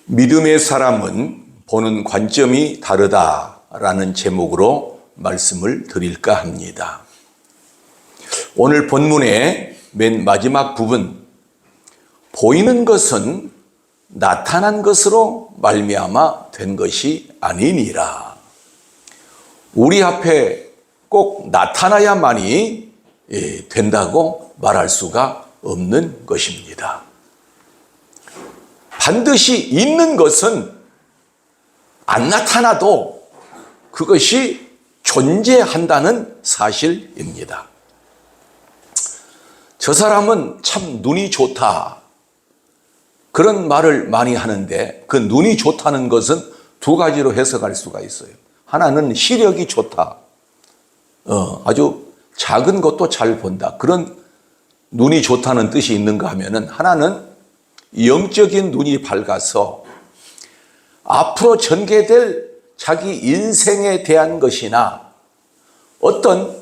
믿음의 사람은 보는 관점이 다르다라는 제목으로 말씀을 드릴까 합니다. 오늘 본문의 맨 마지막 부분, 보이는 것은 나타난 것으로 말미암아 된 것이 아니니라. 우리 앞에 꼭 나타나야만이 된다고 말할 수가 없는 것입니다. 반드시 있는 것은 안 나타나도 그것이 존재한다는 사실입니다. 저 사람은 참 눈이 좋다, 그런 말을 많이 하는데, 그 눈이 좋다는 것은 두 가지로 해석할 수가 있어요. 하나는 시력이 좋다, 아주 작은 것도 잘 본다, 그런 눈이 좋다는 뜻이 있는가 하면은, 하나는 영적인 눈이 밝아서 앞으로 전개될 자기 인생에 대한 것이나 어떤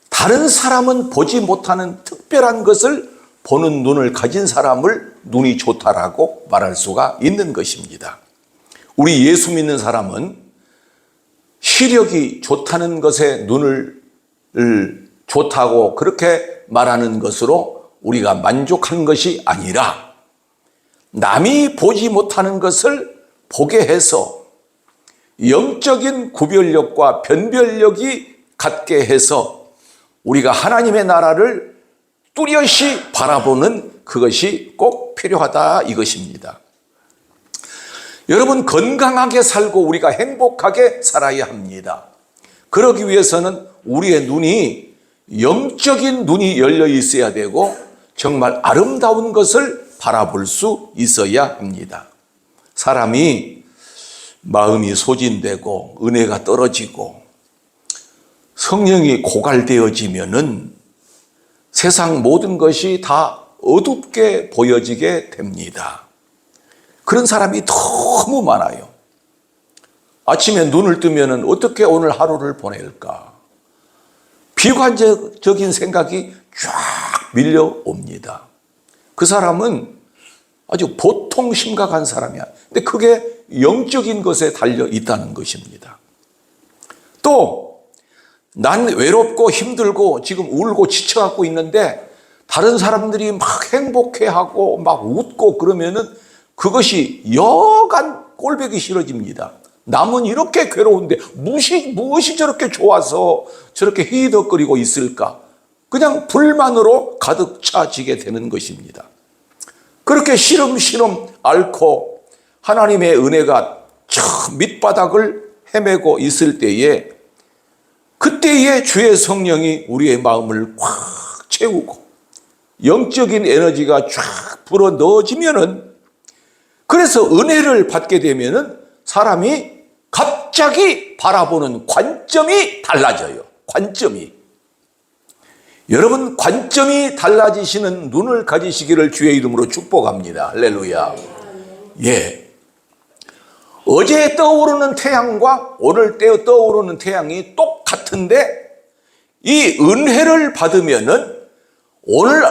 다른 사람은 보지 못하는 특별한 것을 보는 눈을 가진 사람을 눈이 좋다라고 말할 수가 있는 것입니다. 우리 예수 믿는 사람은 시력이 좋다는 것에 눈을 좋다고 그렇게 말하는 것으로 우리가 만족한 것이 아니라, 남이 보지 못하는 것을 보게 해서 영적인 구별력과 변별력이 갖게 해서 우리가 하나님의 나라를 뚜렷이 바라보는 그것이 꼭 필요하다, 이것입니다. 여러분, 건강하게 살고 우리가 행복하게 살아야 합니다. 그러기 위해서는 우리의 눈이 영적인 눈이 열려 있어야 되고 정말 아름다운 것을 바라볼 수 있어야 합니다. 사람이 마음이 소진되고 은혜가 떨어지고 성령이 고갈되어지면은 세상 모든 것이 다 어둡게 보여지게 됩니다. 그런 사람이 너무 많아요. 아침에 눈을 뜨면은 어떻게 오늘 하루를 보낼까? 비관적인 생각이 쫙 밀려옵니다. 그 사람은 아주 보통 심각한 사람이야. 근데 그게 영적인 것에 달려 있다는 것입니다. 또 난 외롭고 힘들고 지금 울고 지쳐갖고 있는데 다른 사람들이 막 행복해하고 막 웃고 그러면은 그것이 여간 꼴보기 싫어집니다. 남은 이렇게 괴로운데 무엇이 저렇게 좋아서 저렇게 히덕거리고 있을까? 그냥 불만으로 가득 차지게 되는 것입니다. 그렇게 시름시름 앓고 하나님의 은혜가 저 밑바닥을 헤매고 있을 때에, 그때에 주의 성령이 우리의 마음을 꽉 채우고 영적인 에너지가 쫙 불어 넣어지면은, 그래서 은혜를 받게 되면은 사람이 갑자기 바라보는 관점이 달라져요. 관점이. 여러분, 관점이 달라지시는 눈을 가지시기를 주의 이름으로 축복합니다. 할렐루야. 예. 어제 떠오르는 태양과 오늘 떠오르는 태양이 똑같은데, 이 은혜를 받으면은 오늘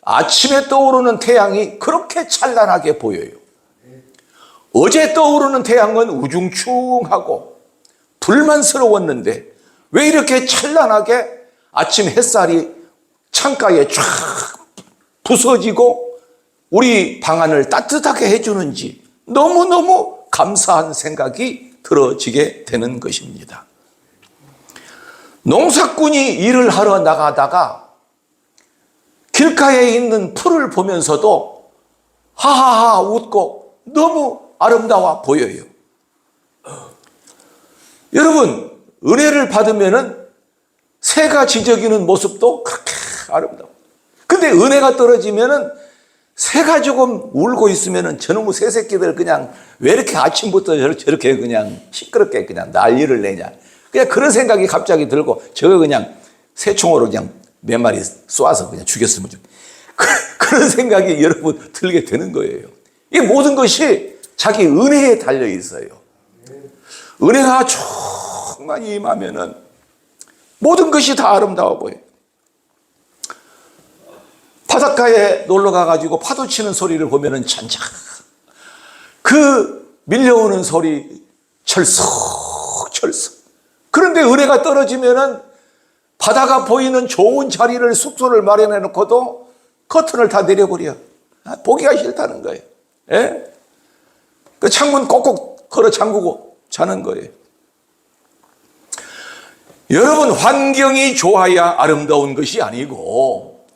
아침에 떠오르는 태양이 그렇게 찬란하게 보여요. 어제 떠오르는 태양은 우중충하고 불만스러웠는데 왜 이렇게 찬란하게 아침 햇살이 창가에 쫙 부서지고 우리 방 안을 따뜻하게 해주는지 너무너무 감사한 생각이 들어지게 되는 것입니다. 농사꾼이 일을 하러 나가다가 길가에 있는 풀을 보면서도 하하하 웃고 너무 아름다워 보여요. 여러분, 은혜를 받으면은 새가 지저귀는 모습도 그렇게 아름다워. 근데 은혜가 떨어지면은 새가 조금 울고 있으면은 저놈의 새 새끼들 그냥 왜 이렇게 아침부터 저렇게 그냥 시끄럽게 그냥 난리를 내냐. 그냥 그런 생각이 갑자기 들고 저거 그냥 새총으로 그냥 몇 마리 쏘아서 그냥 죽였으면 좀. 그런 생각이 여러분 들게 되는 거예요. 이 모든 것이 자기 은혜에 달려 있어요. 은혜가 충만히 임하면은 모든 것이 다 아름다워 보여요. 바닷가에 놀러 가가지고 파도 치는 소리를 보면은 잔잔 그 밀려오는 소리 철썩철썩. 그런데 은혜가 떨어지면은 바다가 보이는 좋은 자리를 숙소를 마련해 놓고도 커튼을 다 내려버려. 보기가 싫다는 거예요. 예? 그 창문 꼭꼭 걸어 잠그고 자는 거예요. 여러분, 환경이 좋아야 아름다운 것이 아니고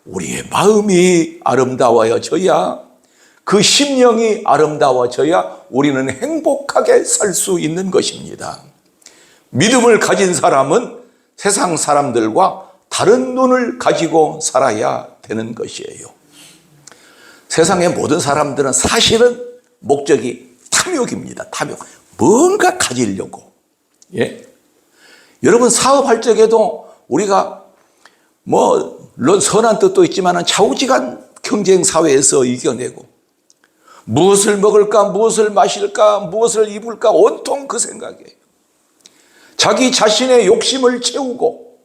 우리의 마음이 아름다워져야, 그 심령이 아름다워져야 우리는 행복하게 살 수 있는 것입니다. 믿음을 가진 사람은 세상 사람들과 다른 눈을 가지고 살아야 되는 것이에요. 세상의 모든 사람들은 사실은 목적이 탐욕입니다. 탐욕. 뭔가 가지려고. 예? 여러분, 사업할 적에도 우리가 물론 선한 뜻도 있지만 좌우지간 경쟁 사회에서 이겨내고, 무엇을 먹을까, 무엇을 마실까, 무엇을 입을까, 온통 그 생각이에요. 자기 자신의 욕심을 채우고,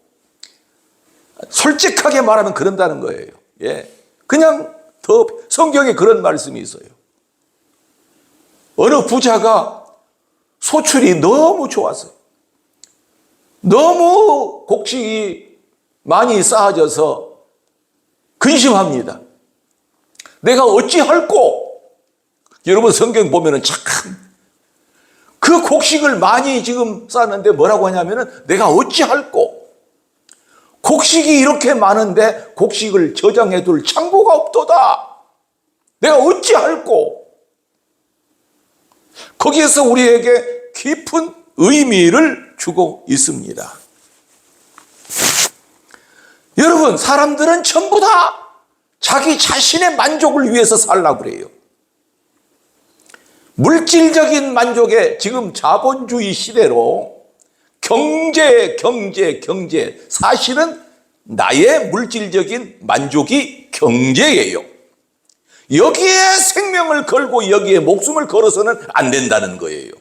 솔직하게 말하면 그런다는 거예요. 예. 그냥 더 성경에 그런 말씀이 있어요. 어느 부자가 소출이 너무 좋았어요. 너무 곡식이 많이 쌓아져서 근심합니다. 내가 어찌할꼬? 여러분, 성경 보면은 참 그 곡식을 많이 지금 쌓았는데 뭐라고 하냐면은 내가 어찌할꼬? 곡식이 이렇게 많은데 곡식을 저장해 둘 창고가 없도다. 내가 어찌할꼬? 거기에서 우리에게 깊은 의미를 주고 있습니다. 여러분, 사람들은 전부 다 자기 자신의 만족을 위해서 살라고 그래요. 물질적인 만족에, 지금 자본주의 시대로 경제. 사실은 나의 물질적인 만족이 경제예요. 여기에 생명을 걸고 여기에 목숨을 걸어서는 안 된다는 거예요.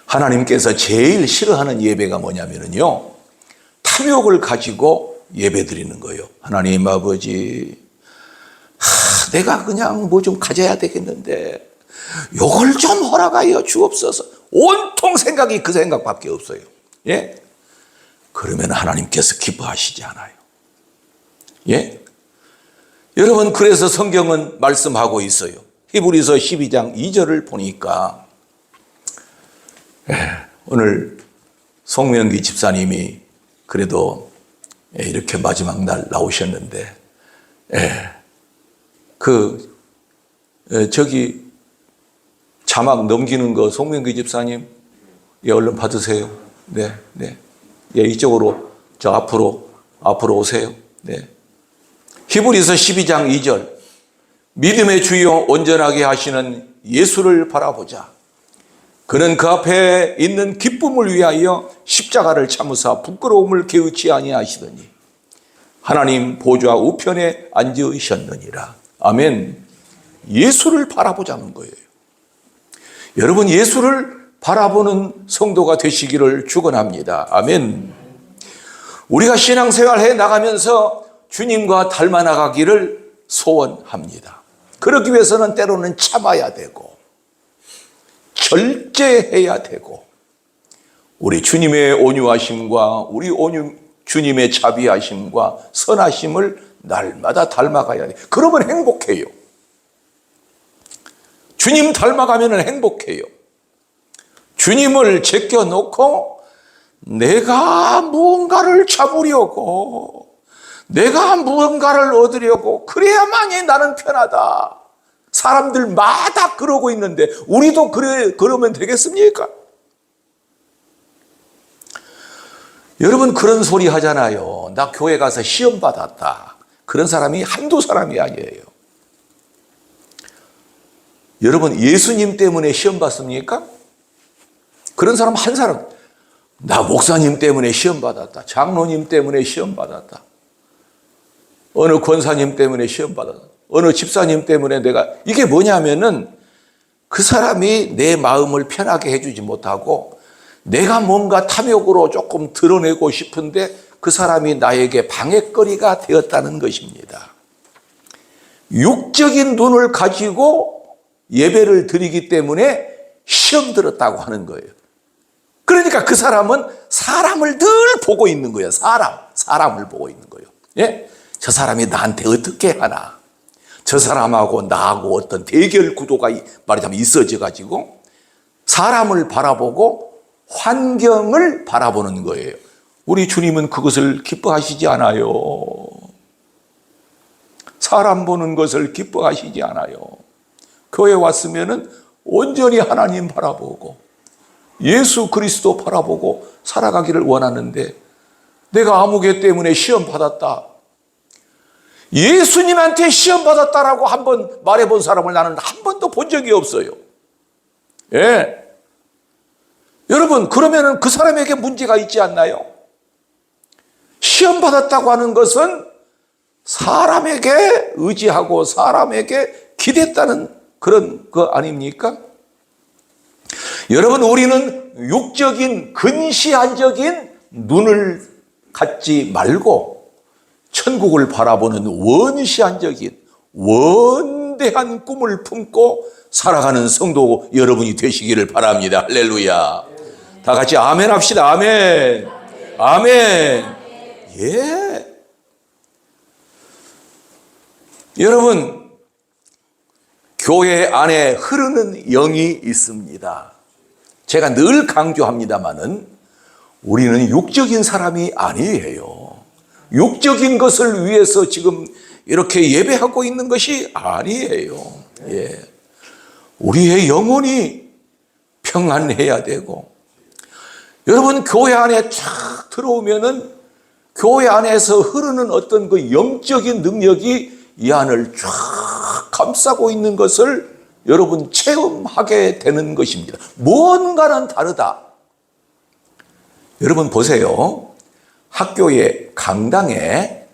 하나님께서 제일 싫어하는 예배가 뭐냐면요, 탐욕을 가지고 예배 드리는 거예요. 하나님 아버지, 내가 그냥 뭐 좀 가져야 되겠는데 요걸 좀 허락하여 주옵소서. 온통 생각이 그 생각밖에 없어요. 예? 그러면 하나님께서 기뻐하시지 않아요. 예? 여러분, 그래서 성경은 말씀하고 있어요. 히브리서 12장 2절을 보니까, 오늘 송명기 집사님이 그래도 이렇게 마지막 날 나오셨는데, 저기 자막 넘기는 거 송명기 집사님, 얼른 받으세요. 네. 이쪽으로, 저 앞으로 오세요. 네. 히브리서 12장 2절. 믿음의 주요 온전하게 하시는 예수를 바라보자. 그는 그 앞에 있는 기쁨을 위하여 십자가를 참으사 부끄러움을 개의치 아니하시더니 하나님 보좌 우편에 앉으셨느니라. 아멘. 예수를 바라보자는 거예요. 여러분, 예수를 바라보는 성도가 되시기를 축원합니다. 아멘. 우리가 신앙생활 해 나가면서 주님과 닮아 나가기를 소원합니다. 그러기 위해서는 때로는 참아야 되고 절제해야 되고, 우리 주님의 온유하심과 우리 주님의 자비하심과 선하심을 날마다 닮아가야 돼요. 그러면 행복해요. 주님 닮아가면 행복해요. 주님을 제껴놓고 내가 무언가를 잡으려고, 내가 무언가를 얻으려고, 그래야만이 나는 편하다. 사람들마다 그러고 있는데 우리도 그러면 되겠습니까? 여러분, 그런 소리 하잖아요. 나 교회 가서 시험 받았다. 그런 사람이 한두 사람이 아니에요. 여러분, 예수님 때문에 시험 받습니까? 그런 사람 한 사람. 나 목사님 때문에 시험 받았다. 장로님 때문에 시험 받았다. 어느 권사님 때문에 시험 받았다. 어느 집사님 때문에 내가, 이게 뭐냐면은 그 사람이 내 마음을 편하게 해주지 못하고 내가 뭔가 탐욕으로 조금 드러내고 싶은데 그 사람이 나에게 방해거리가 되었다는 것입니다. 육적인 눈을 가지고 예배를 드리기 때문에 시험 들었다고 하는 거예요. 그러니까 그 사람은 사람을 늘 보고 있는 거예요. 사람을 보고 있는 거예요. 예? 저 사람이 나한테 어떻게 하나? 저 사람하고 나하고 어떤 대결 구도가 말하자면 있어져 가지고 사람을 바라보고 환경을 바라보는 거예요. 우리 주님은 그것을 기뻐하시지 않아요. 사람 보는 것을 기뻐하시지 않아요. 교회 왔으면은 온전히 하나님 바라보고 예수 그리스도 바라보고 살아가기를 원하는데, 내가 아무개 때문에 시험 받았다, 예수님한테 시험 받았다라고 한번 말해본 사람을 나는 한 번도 본 적이 없어요. 예. 여러분, 그러면은 그 사람에게 문제가 있지 않나요? 시험 받았다고 하는 것은 사람에게 의지하고 사람에게 기댔다는 그런 거 아닙니까? 여러분, 우리는 육적인 근시안적인 눈을 갖지 말고 천국을 바라보는 원시안적인 원대한 꿈을 품고 살아가는 성도 여러분이 되시기를 바랍니다. 할렐루야. 다 같이 아멘 합시다. 아멘. 아멘. 예. 여러분, 교회 안에 흐르는 영이 있습니다. 제가 늘 강조합니다마는 우리는 육적인 사람이 아니에요. 육적인 것을 위해서 지금 이렇게 예배하고 있는 것이 아니에요. 예. 우리의 영혼이 평안해야 되고, 여러분, 교회 안에 쫙 들어오면은 교회 안에서 흐르는 어떤 그 영적인 능력이 이 안을 쫙 감싸고 있는 것을 여러분 체험하게 되는 것입니다. 뭔가는 다르다. 여러분 보세요. 학교에 강당에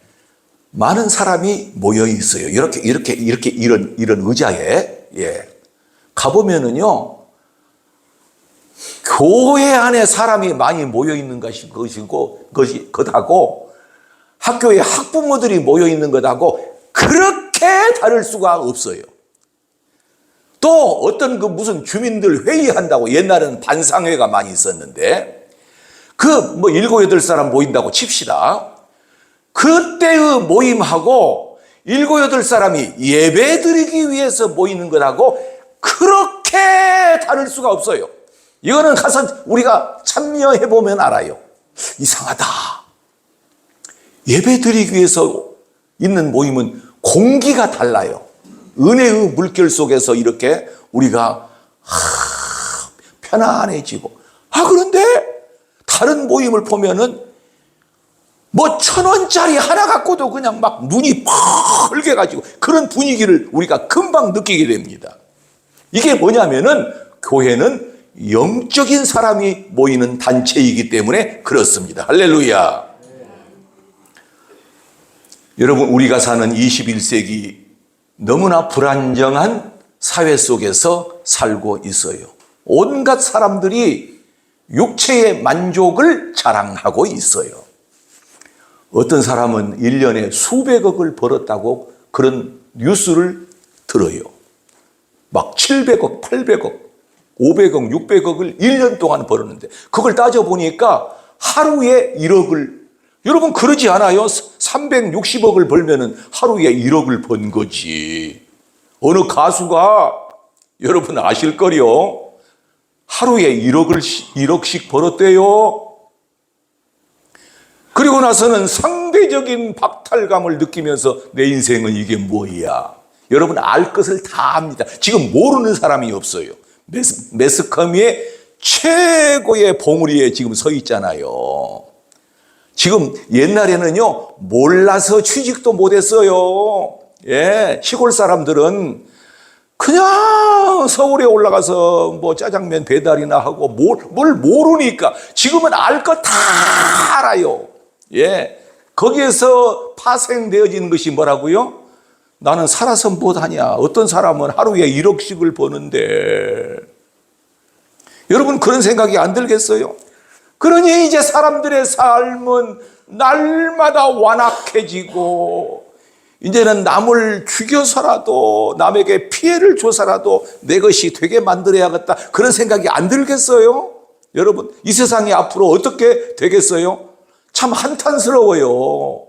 많은 사람이 모여 있어요. 이런 의자에. 예. 가보면은요, 교회 안에 사람이 많이 모여 있는 것하고 학교에 학부모들이 모여 있는 것하고 그렇게 다를 수가 없어요. 또 어떤 그 무슨 주민들 회의한다고, 옛날에는 반상회가 많이 있었는데, 그 7, 8사람 모인다고 칩시다. 그때의 모임하고 7, 8사람이 예배 드리기 위해서 모이는 것하고 그렇게 다를 수가 없어요. 이거는 가서 우리가 참여해 보면 알아요. 이상하다. 예배 드리기 위해서 있는 모임은 공기가 달라요. 은혜의 물결 속에서 이렇게 우리가 편안해지고, 그런데 다른 모임을 보면은 1,000원짜리 하나 갖고도 그냥 막 눈이 펄개가지고 그런 분위기를 우리가 금방 느끼게 됩니다. 이게 뭐냐면은 교회는 영적인 사람이 모이는 단체이기 때문에 그렇습니다. 할렐루야. 여러분, 우리가 사는 21세기 너무나 불안정한 사회 속에서 살고 있어요. 온갖 사람들이 육체의 만족을 자랑하고 있어요. 어떤 사람은 1년에 수백억을 벌었다고 그런 뉴스를 들어요. 막 700억, 800억, 500억, 600억을 1년 동안 벌었는데, 그걸 따져보니까 하루에 1억을, 여러분 그러지 않아요? 360억을 벌면은 하루에 1억을 번 거지. 어느 가수가 여러분 아실 거요. 하루에 1억씩 벌었대요. 그리고 나서는 상대적인 박탈감을 느끼면서 내 인생은 이게 뭐야. 여러분 알 것을 다 압니다. 지금 모르는 사람이 없어요. 매스컴의 최고의 봉우리에 지금 서 있잖아요. 지금 옛날에는요, 몰라서 취직도 못했어요. 예, 시골 사람들은 그냥 서울에 올라가서 짜장면 배달이나 하고 뭘 모르니까, 지금은 알 것 다 알아요. 예, 거기에서 파생되어지는 것이 뭐라고요? 나는 살아서 못하냐. 어떤 사람은 하루에 1억씩을 버는데. 여러분 그런 생각이 안 들겠어요? 그러니 이제 사람들의 삶은 날마다 완악해지고 이제는 남을 죽여서라도 남에게 피해를 줘서라도 내 것이 되게 만들어야겠다, 그런 생각이 안 들겠어요? 여러분, 이 세상이 앞으로 어떻게 되겠어요? 참 한탄스러워요.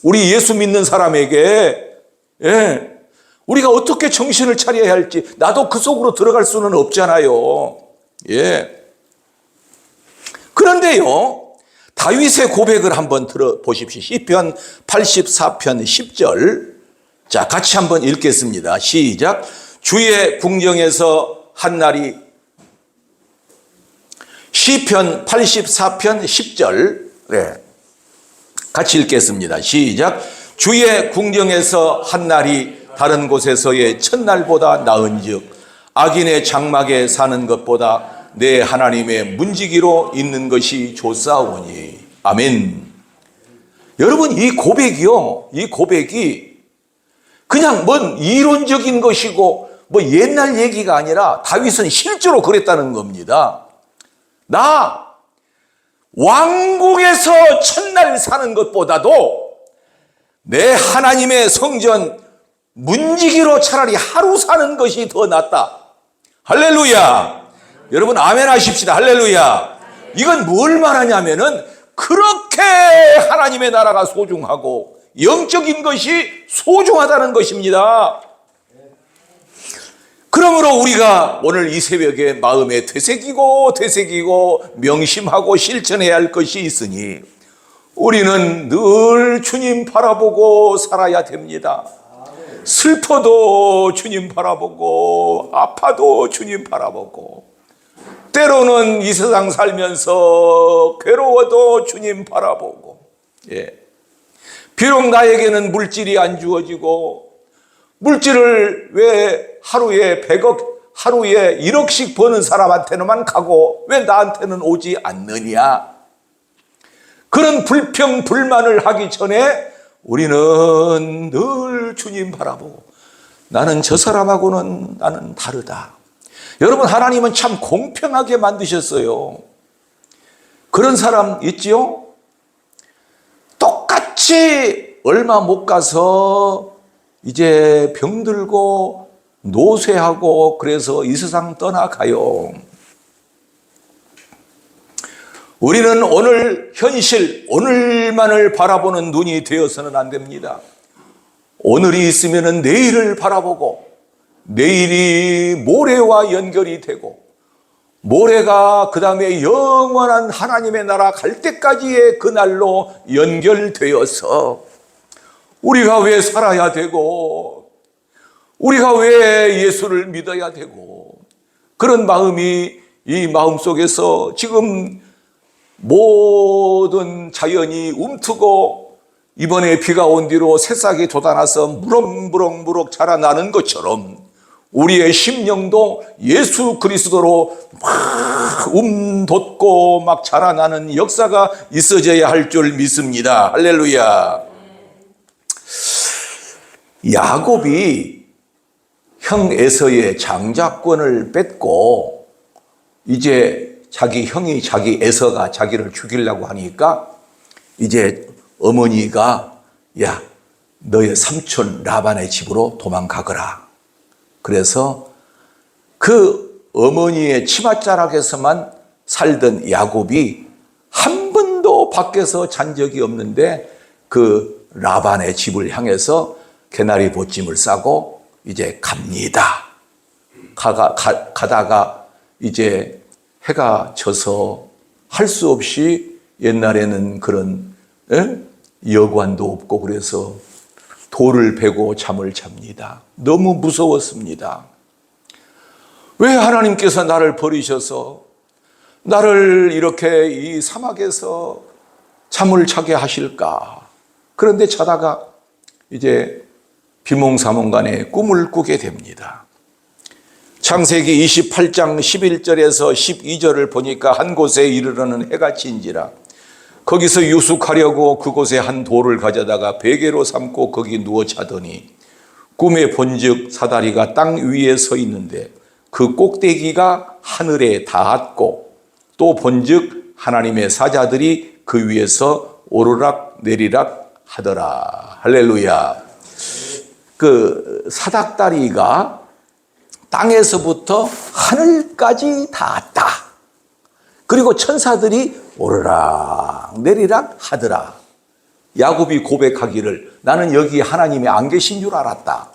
우리 예수 믿는 사람에게, 우리가 어떻게 정신을 차려야 할지. 나도 그 속으로 들어갈 수는 없잖아요. 그런데요, 다윗의 고백을 한번 들어보십시오. 시편 84편 10절. 자, 같이 한번 읽겠습니다. 시작. 주의 궁정에서 한날이, 시편 84편 10절. 같이 읽겠습니다. 시작. 주의 궁정에서 한날이 다른 곳에서의 첫날보다 나은즉 악인의 장막에 사는 것보다 내 하나님의 문지기로 있는 것이 좋사오니. 아멘. 여러분, 이 고백이 그냥 뭔 이론적인 것이고 뭐 옛날 얘기가 아니라 다윗은 실제로 그랬다는 겁니다. 나 왕궁에서 첫날 사는 것보다도 내 하나님의 성전 문지기로 차라리 하루 사는 것이 더 낫다. 할렐루야. 여러분 아멘 하십시다. 할렐루야. 이건 뭘 말하냐면은 그렇게 하나님의 나라가 소중하고 영적인 것이 소중하다는 것입니다. 그러므로 우리가 오늘 이 새벽에 마음에 되새기고 명심하고 실천해야 할 것이 있으니 우리는 늘 주님 바라보고 살아야 됩니다. 슬퍼도 주님 바라보고 아파도 주님 바라보고 때로는 이 세상 살면서 괴로워도 주님 바라보고, 비록 나에게는 물질이 안 주어지고 물질을 왜 하루에 100억, 하루에 1억씩 버는 사람한테는만 가고 왜 나한테는 오지 않느냐, 그런 불평 불만을 하기 전에 우리는 늘 주님 바라보고 나는 저 사람하고는 나는 다르다. 여러분, 하나님은 참 공평하게 만드셨어요. 그런 사람 있지요? 똑같이 얼마 못 가서 이제 병들고 노쇠하고 그래서 이 세상 떠나가요. 우리는 오늘 현실, 오늘만을 바라보는 눈이 되어서는 안 됩니다. 오늘이 있으면 내일을 바라보고 내일이 모레와 연결이 되고 모레가 그 다음에 영원한 하나님의 나라 갈 때까지의 그날로 연결되어서 우리가 왜 살아야 되고 우리가 왜 예수를 믿어야 되고, 그런 마음이 이 마음속에서 지금 모든 자연이 움트고 이번에 비가 온 뒤로 새싹이 돋아나서 무럭무럭 자라나는 것처럼 우리의 심령도 예수 그리스도로 막 돋고 막 자라나는 역사가 있어져야 할 줄 믿습니다. 할렐루야. 야곱이 형 에서의 장자권을 뺏고 이제 자기 형이 자기 에서가 자기를 죽이려고 하니까 이제 어머니가 야, 너의 삼촌 라반의 집으로 도망가거라. 그래서 그 어머니의 치맛자락에서만 살던 야곱이 한 번도 밖에서 잔 적이 없는데 그 라반의 집을 향해서 개나리 보찜을 싸고 이제 갑니다. 가다가 이제 해가 져서 할 수 없이, 옛날에는 그런 여관도 없고 그래서 돌을 베고 잠을 잡니다. 너무 무서웠습니다. 왜 하나님께서 나를 버리셔서 나를 이렇게 이 사막에서 잠을 자게 하실까? 그런데 자다가 이제 비몽사몽간에 꿈을 꾸게 됩니다. 창세기 28장 11절에서 12절을 보니까 한 곳에 이르러는 해가 진지라 거기서 유숙하려고 그곳에 한 돌을 가져다가 베개로 삼고 거기 누워 자더니 꿈에 본즉 사다리가 땅 위에 서 있는데 그 꼭대기가 하늘에 닿았고 또 본즉 하나님의 사자들이 그 위에서 오르락 내리락 하더라. 할렐루야. 그 사닥다리가 땅에서부터 하늘까지 닿았다. 그리고 천사들이 오르락 내리락 하더라. 야곱이 고백하기를 나는 여기 하나님이 안 계신 줄 알았다.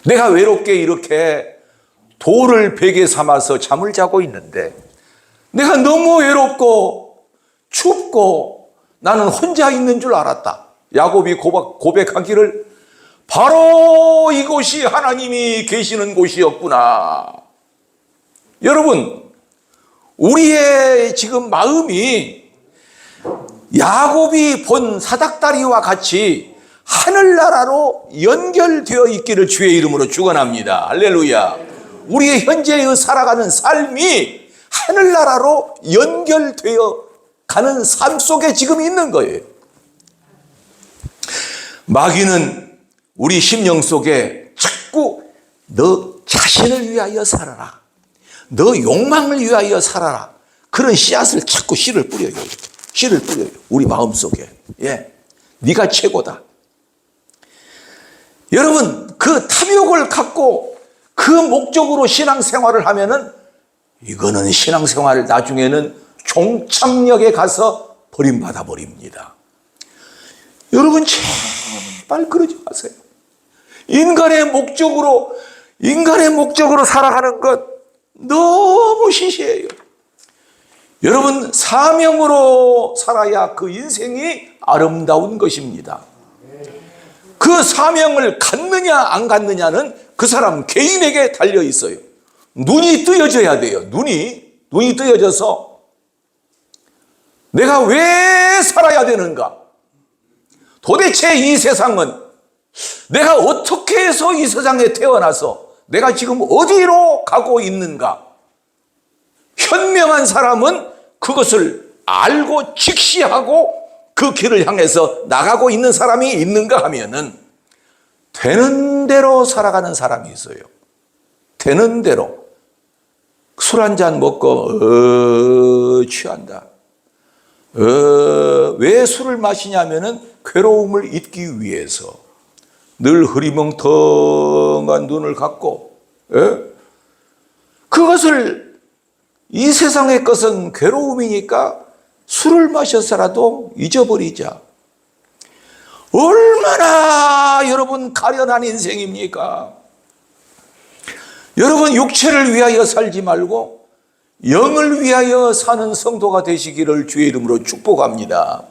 내가 외롭게 이렇게 돌을 베개 삼아서 잠을 자고 있는데 내가 너무 외롭고 춥고 나는 혼자 있는 줄 알았다. 야곱이 고백하기를 바로 이곳이 하나님이 계시는 곳이었구나. 여러분, 우리의 지금 마음이 야곱이 본 사닥다리와 같이 하늘나라로 연결되어 있기를 주의 이름으로 축원합니다. 할렐루야. 우리의 현재의 살아가는 삶이 하늘나라로 연결되어 가는 삶 속에 지금 있는 거예요. 마귀는 우리 심령 속에 자꾸 너 자신을 위하여 살아라, 너 욕망을 위하여 살아라, 그런 씨앗을 자꾸 씨를 뿌려요. 우리 마음 속에. 예, 네가 최고다. 여러분, 그 탐욕을 갖고 그 목적으로 신앙생활을 하면은 이거는 신앙생활 나중에는 종착역에 가서 버림받아 버립니다. 여러분, 제발 그러지 마세요. 인간의 목적으로 살아가는 것 너무 시시해요. 여러분, 사명으로 살아야 그 인생이 아름다운 것입니다. 그 사명을 갖느냐 안 갖느냐는 그 사람 개인에게 달려 있어요. 눈이 뜨여져야 돼요. 눈이 뜨여져서 내가 왜 살아야 되는가? 도대체 이 세상은 내가 어떻게 해서 이 세상에 태어나서 내가 지금 어디로 가고 있는가? 현명한 사람은 그것을 알고 직시하고 그 길을 향해서 나가고 있는 사람이 있는가 하면은 되는 대로 살아가는 사람이 있어요. 되는 대로. 술 한 잔 먹고 취한다. 왜 술을 마시냐면은 괴로움을 잊기 위해서. 늘 흐리멍텅한 눈을 갖고 그것을, 이 세상의 것은 괴로움이니까 술을 마셔서라도 잊어버리자. 얼마나 여러분 가련한 인생입니까? 여러분, 육체를 위하여 살지 말고 영을 위하여 사는 성도가 되시기를 주의 이름으로 축복합니다.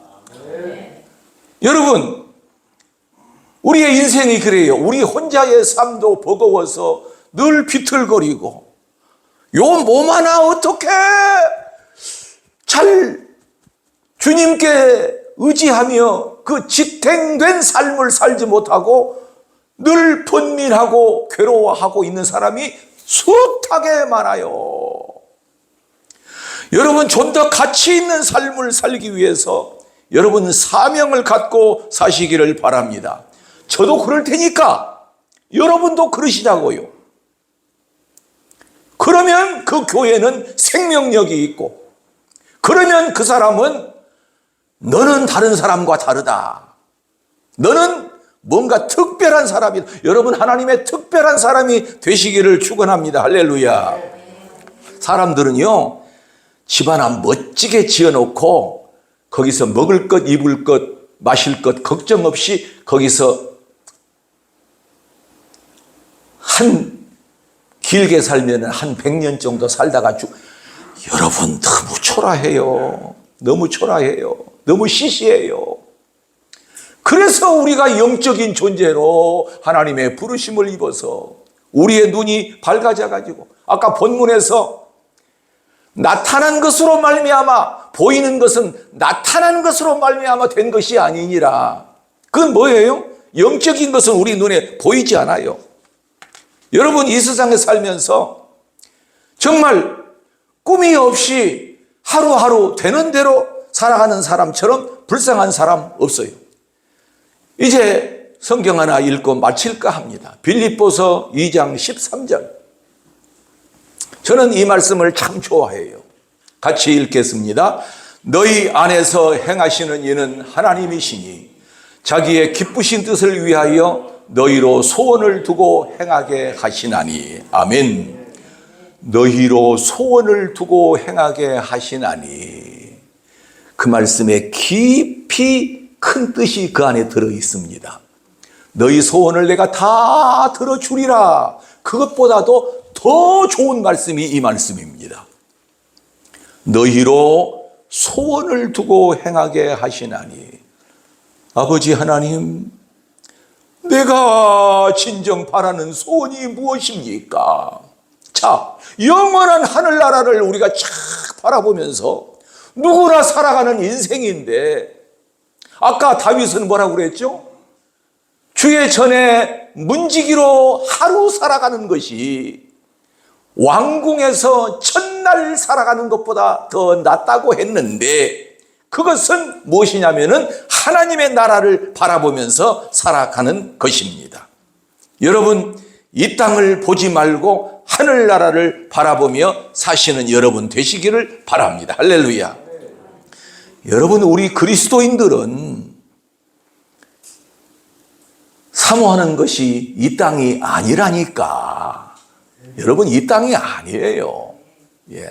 여러분, 우리의 인생이 그래요. 우리 혼자의 삶도 버거워서 늘 비틀거리고 요 몸 하나 어떻게 잘 주님께 의지하며 그 지탱된 삶을 살지 못하고 늘 번민하고 괴로워하고 있는 사람이 숱하게 많아요. 여러분, 좀 더 가치 있는 삶을 살기 위해서 여러분 사명을 갖고 사시기를 바랍니다. 저도 그럴 테니까 여러분도 그러시자고요. 그러면 그 교회는 생명력이 있고, 그러면 그 사람은 너는 다른 사람과 다르다, 너는 뭔가 특별한 사람이다. 여러분, 하나님의 특별한 사람이 되시기를 축원합니다. 할렐루야. 사람들은요, 집 하나 멋지게 지어놓고 거기서 먹을 것, 입을 것, 마실 것 걱정 없이 거기서 길게 살면 한 100년 정도 살다가 여러분, 너무 초라해요. 너무 시시해요. 그래서 우리가 영적인 존재로 하나님의 부르심을 입어서 우리의 눈이 밝아져가지고, 아까 본문에서 나타난 것으로 말미암아, 보이는 것은 나타난 것으로 말미암아 된 것이 아니니라. 그건 뭐예요? 영적인 것은 우리 눈에 보이지 않아요. 여러분, 이 세상에 살면서 정말 꿈이 없이 하루하루 되는 대로 살아가는 사람처럼 불쌍한 사람 없어요. 이제 성경 하나 읽고 마칠까 합니다. 빌립보서 2장 13절. 저는 이 말씀을 참 좋아해요. 같이 읽겠습니다. 너희 안에서 행하시는 이는 하나님이시니 자기의 기쁘신 뜻을 위하여 너희로 소원을 두고 행하게 하시나니. 아멘. 너희로 소원을 두고 행하게 하시나니. 그 말씀에 깊이 큰 뜻이 그 안에 들어 있습니다. 너희 소원을 내가 다 들어주리라. 그것보다도 더 좋은 말씀이 이 말씀입니다. 너희로 소원을 두고 행하게 하시나니. 아버지 하나님, 내가 진정 바라는 소원이 무엇입니까? 자, 영원한 하늘나라를 우리가 쫙 바라보면서 누구나 살아가는 인생인데, 아까 다윗은 뭐라고 그랬죠? 주의 전에 문지기로 하루 살아가는 것이 왕궁에서 첫날 살아가는 것보다 더 낫다고 했는데, 그것은 무엇이냐면은 하나님의 나라를 바라보면서 살아가는 것입니다. 여러분, 이 땅을 보지 말고 하늘나라를 바라보며 사시는 여러분 되시기를 바랍니다. 할렐루야. 여러분, 우리 그리스도인들은 사모하는 것이 이 땅이 아니라니까. 여러분, 이 땅이 아니에요. 예.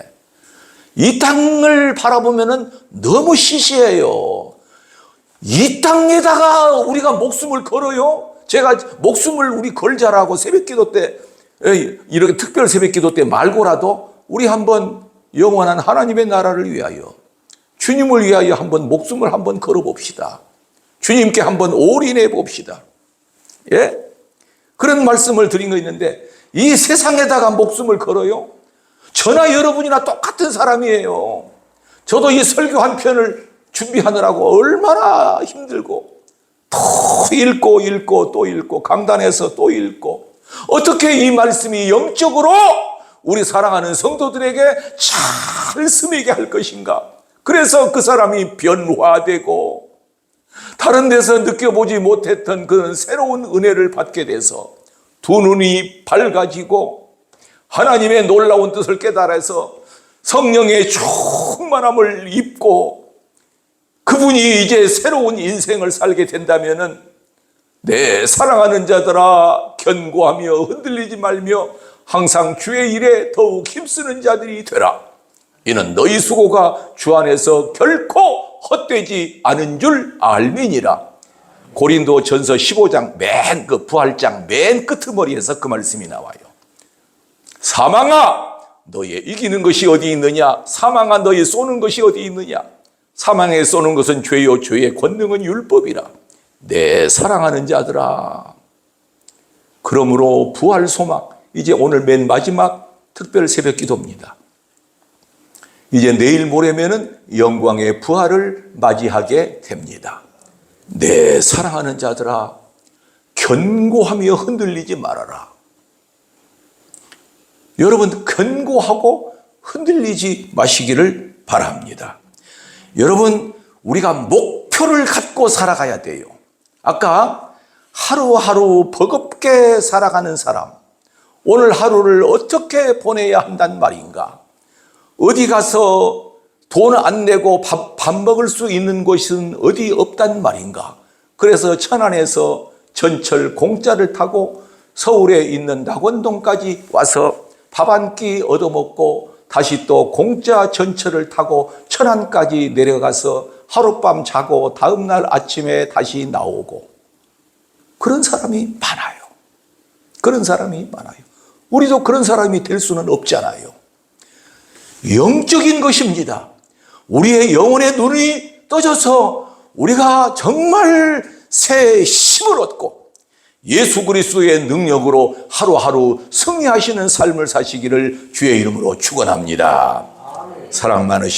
이 땅을 바라보면은 너무 시시해요. 이 땅에다가 우리가 목숨을 걸어요? 제가 목숨을 우리 걸자라고 새벽기도 때, 이렇게 특별 새벽기도 때 말고라도 우리 한번 영원한 하나님의 나라를 위하여, 주님을 위하여 한번 목숨을 한번 걸어봅시다. 주님께 한번 올인해 봅시다. 예? 그런 말씀을 드린 거 있는데, 이 세상에다가 목숨을 걸어요? 저나 여러분이나 똑같은 사람이에요. 저도 이 설교 한 편을 준비하느라고 얼마나 힘들고, 또 읽고 또 읽고, 강단에서 또 읽고, 어떻게 이 말씀이 영적으로 우리 사랑하는 성도들에게 잘 스미게 할 것인가. 그래서 그 사람이 변화되고 다른 데서 느껴보지 못했던 그런 새로운 은혜를 받게 돼서 두 눈이 밝아지고 하나님의 놀라운 뜻을 깨달아서 성령의 충만함을 입고 그분이 이제 새로운 인생을 살게 된다면은, 내 사랑하는 자들아, 견고하며 흔들리지 말며 항상 주의 일에 더욱 힘쓰는 자들이 되라. 이는 너희 수고가 주 안에서 결코 헛되지 않은 줄 알미니라. 고린도전서 15장 맨 그 부활장 맨 끄트머리에서 그 말씀이 나와요. 사망아, 너의 이기는 것이 어디 있느냐? 사망아, 너의 쏘는 것이 어디 있느냐? 사망에 쏘는 것은 죄요, 죄의 권능은 율법이라. 내 사랑하는 자들아. 그러므로 부활 소망, 이제 오늘 맨 마지막 특별 새벽 기도입니다. 이제 내일 모레면은 영광의 부활을 맞이하게 됩니다. 내 사랑하는 자들아, 견고하며 흔들리지 말아라. 여러분, 견고하고 흔들리지 마시기를 바랍니다. 여러분, 우리가 목표를 갖고 살아가야 돼요. 아까 하루하루 버겁게 살아가는 사람, 오늘 하루를 어떻게 보내야 한단 말인가? 어디 가서 돈 안 내고 밥 먹을 수 있는 곳은 어디 없단 말인가? 그래서 천안에서 전철 공짜를 타고 서울에 있는 낙원동까지 와서 밥 한 끼 얻어먹고 다시 또 공짜 전철을 타고 천안까지 내려가서 하룻밤 자고 다음날 아침에 다시 나오고, 그런 사람이 많아요. 그런 사람이 많아요. 우리도 그런 사람이 될 수는 없잖아요. 영적인 것입니다. 우리의 영혼의 눈이 떠져서 우리가 정말 새 힘을 얻고 예수 그리스도의 능력으로 하루하루 승리하시는 삶을 사시기를 주의 이름으로 축원합니다. 사랑 많으신